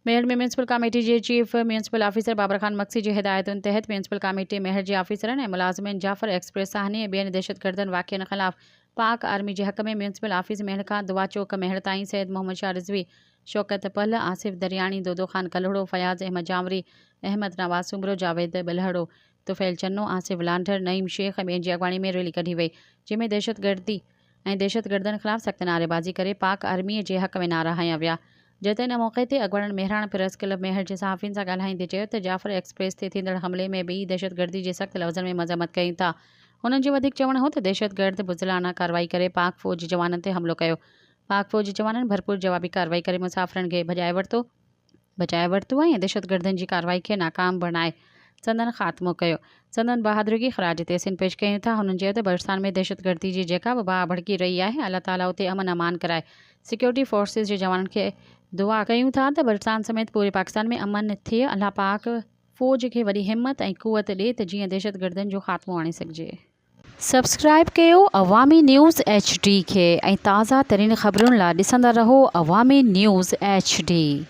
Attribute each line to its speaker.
Speaker 1: मेहर में municipal committee जे chief municipal officer बाबर खान मक्सी जी हिदायतुनि तहत म्यूनसिपल कमेटी मेहर जे ऑफिसरनि ऐं मुलाज़िमिन जाफ़र एक्सप्रेस साहनी ऐं ॿियनि दहशतगर्दनि वाक़िअनि ख़िलाफ़ पाक आर्मी जे हक़ में म्यूनसिपल ऑफिस मेहर खां दुआ चौक मेहर ताईं सैयद मोहम्मद शाह रिज़वी शौकत पल आसिफ दरियाणी दोदो ख़ान कल्हड़ो फयाज़ अहमद जामरी अहमद नवाज़ सुमरो जावेद बिलहड़ो तुफ़ैल चन्नो आसिफ लांढर नईम शेख ऐं ॿियनि जी अॻवानी में रैली कढी वई जंहिंमें दहशतगर्दी ऐं दहशतगर्दनि ख़िलाफ़ सख़्त नारेबाज़ी करे पाक आर्मीअ जे हक़ में नारा हयां विया। जते इन मौक़े ते अॻवाननि मेहराण प्रेस क्लब मेहर जे सहाफ़ियुनि सां ॻाल्हाईंदे चयो त जाफ़र एक्सप्रेस ते थींदड़ हमले में ॿई दहशतगर्दी जे सख़्त लफ़्ज़नि में मज़म्मत कयूं था। हुननि जो वधीक चवणु हो त दहशतगर्द बुज़िलाना कार्रवाई करे पाक फ़ौज जवाननि ते हमिलो कयो। पाक फ़ौज जवाननि भरपूर जवाबी कार्रवाई करे मुसाफ़िरनि खे बचाए वरितो ऐं दहशतगर्दनि जी कार्रवाई खे नाकाम बणाए संदन ख़ात्मो कयो। संदन बहादुरी खे ख़राज तहसीन पेश कयूं था। हुननि चयो त बलूचिस्तान में दहशतगर्दी जी जेका बि बाहि भड़की रही आहे अल्लाह ताला उते अमन अमान कराए। सिक्योरिटी फोर्सिस जे जवाननि खे दुआ कयूं था त बलूचिस्तान समेत पूरे पाकिस्तान में अमन थिए। अल्लाह पाक फ़ौज खे वॾी हिम्मत ऐं क़ुवत ॾिए त जीअं दहशतगर्दनि जो ख़ात्मो आणे सघिजे। सब्सक्राइब कयो अवामी न्यूज़ HD खे ऐं ताज़ा तरीन ख़बरुनि लाइ ॾिसंदा रहो अवामी न्यूज़ HD।